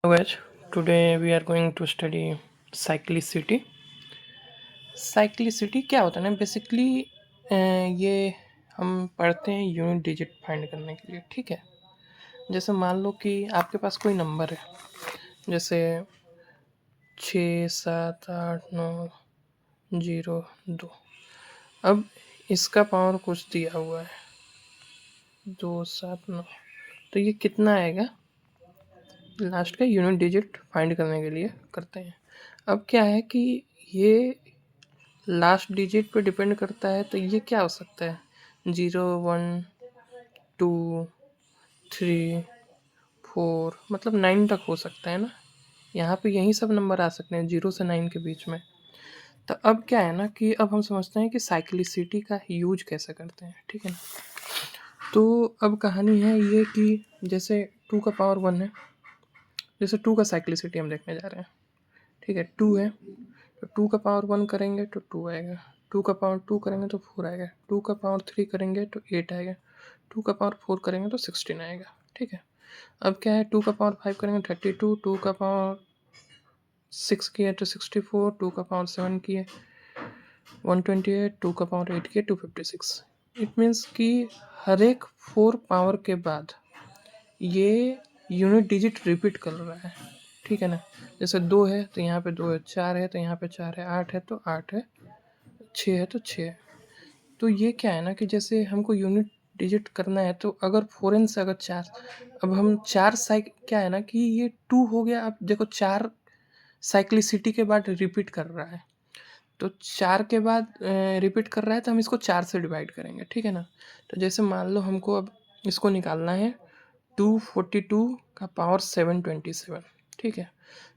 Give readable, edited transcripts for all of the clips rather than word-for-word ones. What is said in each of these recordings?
Hello guys, today we are going to study cyclicity. Cyclicity क्या होता है ना बेसिकली ये हम पढ़ते हैं यूनिट डिजिट फाइंड करने के लिए। ठीक है, जैसे मान लो कि आपके पास कोई नंबर है, जैसे 6 7 8 9 0 2। अब इसका पावर कुछ दिया हुआ है 2 7 9, तो ये कितना आएगा लास्ट का यूनिट डिजिट फाइंड करने के लिए करते हैं। अब क्या है कि ये लास्ट डिजिट पे डिपेंड करता है, तो ये क्या हो सकता है 0 1 2 3 4 मतलब 9 तक हो सकता है ना। यहाँ पे यही सब नंबर आ सकते हैं 0 से 9 के बीच में। तो अब क्या है ना कि अब हम समझते हैं कि साइक्लिसिटी का यूज कैसे करते हैं। ठीक है ना, तो अब कहानी है ये कि जैसे 2 का पावर 1 है, जैसे 2 का साइक्लिसिटी हम देखने जा रहे हैं। ठीक है, 2 है तो 2 का पावर 1 करेंगे तो 2 आएगा, 2 का पावर 2 करेंगे तो 4 आएगा, 2 का पावर 3 करेंगे तो 8 आएगा, 2 का पावर 4 करेंगे तो 16 आएगा। ठीक है, अब क्या है 2 का पावर 5 करेंगे 32, 2 का पावर 6 किया तो 64, 2 का पावर 7 किया 128, 2 का पावर 8 किया 256। इट मीन्स कि हर एक 4 पावर के बाद ये यूनिट डिजिट रिपीट कर रहा है। ठीक है ना, जैसे 2 है तो यहाँ पे 2 है, 4 है तो यहाँ पे 4 है, 8 है तो 8 है, 6 है तो 6 है। तो ये क्या है ना कि जैसे हमको यूनिट डिजिट करना है, तो अगर फोरेन से अगर 4, अब हम 4 साइक क्या है ना कि ये 2 हो गया। अब देखो 4 साइक्लिसिटी के बाद रिपीट कर रहा है, तो 4 के बाद रिपीट कर रहा है तो हम इसको 4 से डिवाइड करेंगे। ठीक है ना, तो जैसे मान लो हमको अब इसको निकालना है 242 का पावर 727। ठीक है,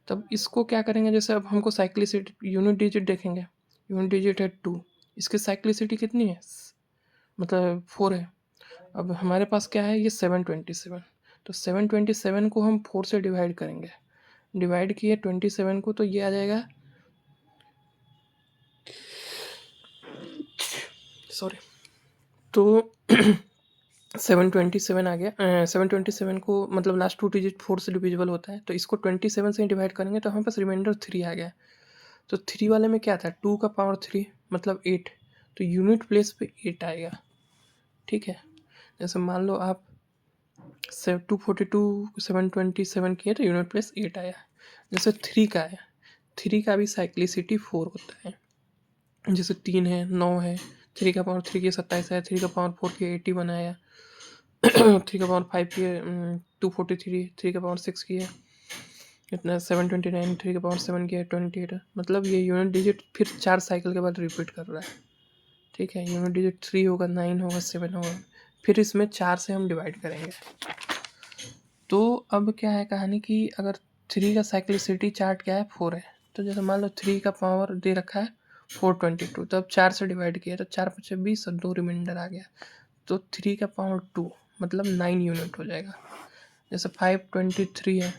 तब इसको क्या करेंगे, जैसे अब हमको साइक्लिसिटी यूनिट डिजिट देखेंगे, यूनिट डिजिट है 2, इसकी साइक्लिसिटी कितनी है मतलब 4 है। अब हमारे पास क्या है ये 727, तो 727 को हम 4 से डिवाइड करेंगे, डिवाइड किए 27 को तो ये आ जाएगा, सॉरी, तो 727 आ गया। 727 को मतलब लास्ट 2 डिजिट 4 से डिविजिबल होता है, तो इसको 27 से डिवाइड करेंगे तो हमारे पास रिमाइंडर 3 आ गया। तो 3 वाले में क्या था 2 का पावर 3 मतलब 8, तो यूनिट प्लेस पे 8 आएगा। ठीक है, जैसे मान लो आप 242 727 किए तो यूनिट प्लेस 8 आया। जैसे 3 का है, 3 का भी साइक्लिसिटी 4 होता है, जैसे 3 है 9 है, 3 का पावर 3 की 27 है, 3 का पावर 4 की 81 आया, 3 का पावर 5 की 243, 3 का पावर 6 की है इतना 729, 3 का पावर 7 की है 28। मतलब ये यूनिट डिजिट फिर 4 साइकिल के बाद रिपीट कर रहा है। ठीक है, यूनिट डिजिट 3 होगा, 9 होगा, 7 होगा, फिर इसमें 4 से हम डिवाइड करेंगे। तो अब क्या है कहानी कि अगर 3 का साइक्लिसिटी चार्ट क्या है 4 है, तो जैसे मान लो 3 का पावर दे रखा है 422, तो अब 4 से डिवाइड किया तो 4 5 20 और 2 रिमाइंडर आ गया, तो 3 का पावर 2 मतलब 9 यूनिट हो जाएगा। जैसे 523 है,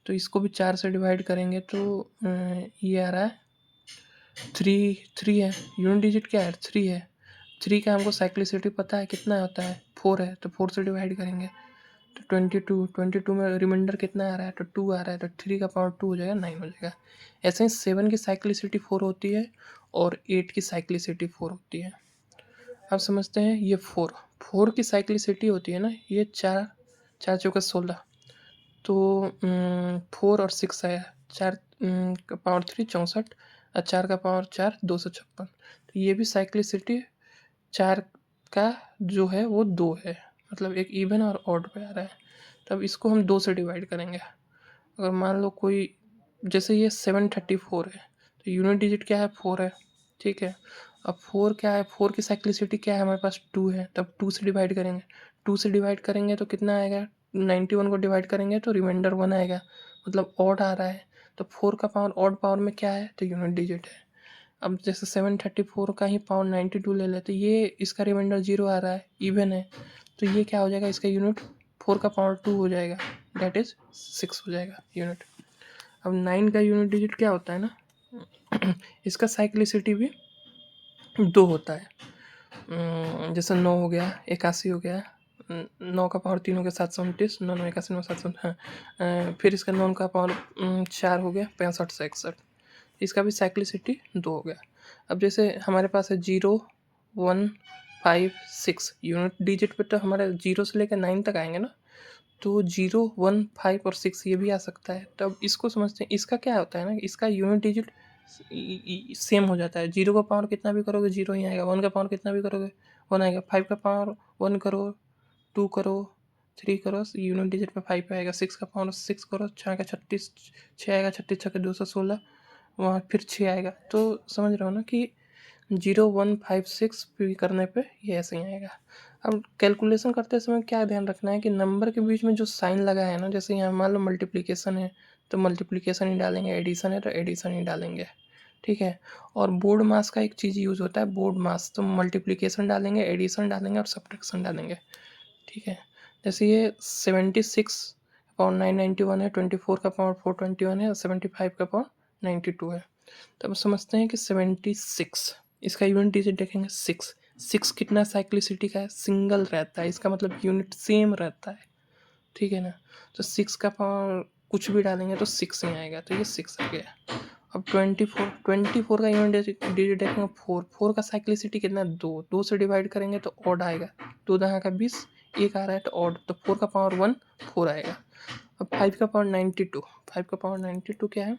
तो इसको भी 4 से डिवाइड करेंगे तो ये आ रहा है 3 है, यूनिट डिजिट क्या है 3 है, 3 का हमको साइक्लिसिटी पता है कितना होता है 4 है, तो 4 से डिवाइड करेंगे तो 22 में रिमाइंडर कितना आ रहा है तो 2 आ रहा है, तो 3 का पावर 2 हो जाएगा 9 हो जाएगा। ऐसे ही 7 की साइक्लिसिटी 4 होती है और 8 की साइक्लिसिटी 4 होती है। अब समझते हैं ये 4 की साइक्लिसिटी होती है ना, ये 4 4 चौका 16, तो 4 और 6 आया, 4 का पावर 3 64 और 4 का पावर 4 256, तो ये भी साइक्लिसिटी 4 का जो है वो 2 है, मतलब एक इवन और ऑड पे आ रहा है। तब इसको हम 2 से डिवाइड करेंगे। अगर मान लो कोई जैसे ये 734 है, तो यूनिट डिजिट क्या है 4 है। ठीक है, अब 4 क्या है, 4 की साइक्लिसिटी क्या है हमारे पास 2 है, तब 2 से डिवाइड करेंगे, 2 से डिवाइड करेंगे तो कितना आएगा 91 को डिवाइड करेंगे तो रिमाइंडर 1 आएगा, मतलब ऑड आ रहा है। तो 4 का पावर ऑड पावर में क्या है तो यूनिट डिजिट है। अब जैसे 734 का ही पावर 92 ले लेते, ये इसका रिमाइंडर 0 आ रहा है, इवन है, तो ये क्या हो जाएगा इसका यूनिट 4 का पावर 2 हो जाएगा, डेट इज 6 हो जाएगा यूनिट। अब 9 का यूनिट डिजिट क्या होता है ना इसका साइक्लिसिटी भी 2 होता है। जैसे 9 हो गया, 81 हो गया, 9 का पावर 3 हो गया 729, 9 9 81 9 700, हाँ। फिर इसका 9 का पावर 4 हो गया 65 से 61, इसका भी साइक्लिसिटी 2 हो गया। अब जैसे हमारे पास है 0 1 5 6 यूनिट डिजिट पे, तो हमारे 0 से लेकर 9 तक आएंगे ना, तो 0 1 5 और 6 ये भी आ सकता है। तब इसको समझते हैं, इसका क्या होता है ना, इसका यूनिट डिजिट सेम हो जाता है। 0 का पावर कितना भी करोगे 0 ही आएगा, 1 का पावर कितना भी करोगे 1 आएगा, 5 का पावर 1 करो, 2 करो, 3 करो, यूनिट डिजिट पे 5 आएगा, 6 का पावर 6 करो, 6 का 36, 6 आएगा, 36 छक्के 216, वहाँ फिर 6 आएगा। तो समझ रहे हो ना कि 0 1 5 6 भी करने पे ये ऐसे ही आएगा। अब कैलकुलेशन करते समय क्या ध्यान रखना है कि नंबर के बीच में जो साइन लगा है ना, जैसे यहाँ मान लो मल्टीप्लिकेशन है तो मल्टीप्लिकेशन ही डालेंगे, एडिशन है तो एडिशन ही डालेंगे, ठीक है। और बोर्ड मास का एक चीज़ यूज़ होता है, बोर्ड मास, तो मल्टीप्लिकेशन डालेंगे, एडिशन डालेंगे और सब्ट्रैक्शन डालेंगे, ठीक है। जैसे ये 76 पावर 991 है, 24 का पावर 421 है और 75 का पावर 92 है। तो अब समझते हैं कि 76, इसका यूनिट डिजिट देखेंगे 6, 6 कितना साइक्लिसिटी का है, सिंगल रहता है, इसका मतलब यूनिट सेम रहता है, ठीक है ना। तो 6 का पावर कुछ भी डालेंगे तो 6 ही आएगा, तो ये 6 आ गया। अब 24 का यूनिट डिजिट देखेंगे 4, 4 का साइक्लिसिटी कितना है 2, 2 से डिवाइड करेंगे तो ऑड आएगा, 2 दहा का 20, एक आ रहा है तो ऑड, तो 4 का पावर 1 4 आएगा। अब 5 का पावर 92, 5 का पावर 92 क्या है,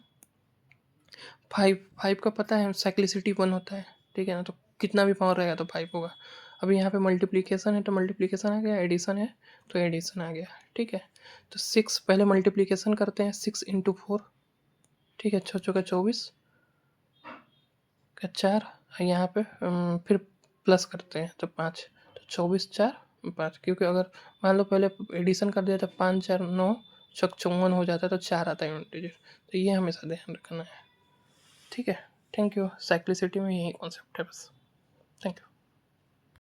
5 का पता है साइक्लिसिटी 1 होता है, ठीक है ना, तो कितना भी पावर रहेगा तो 5 होगा। अब यहाँ पे मल्टीप्लिकेशन है तो मल्टीप्लिकेशन आ गया, एडिशन है तो एडिशन आ गया, ठीक है। तो 6 पहले मल्टीप्लिकेशन करते हैं, 6 इंटू 4, ठीक है, 6 चौका 24 का 4, यहाँ पे फिर प्लस करते हैं तो 5, तो 24 4 5, क्योंकि अगर मान लो पहले एडिशन कर दिया तो 5 4 9 चौक 54 हो जाता है, तो 4 आता है यूनिट डिजिट, तो ये हमेशा ध्यान रखना है, ठीक है। Thank you. साइक्लिसिटी में यही कॉन्सेप्ट है बस। Thank you.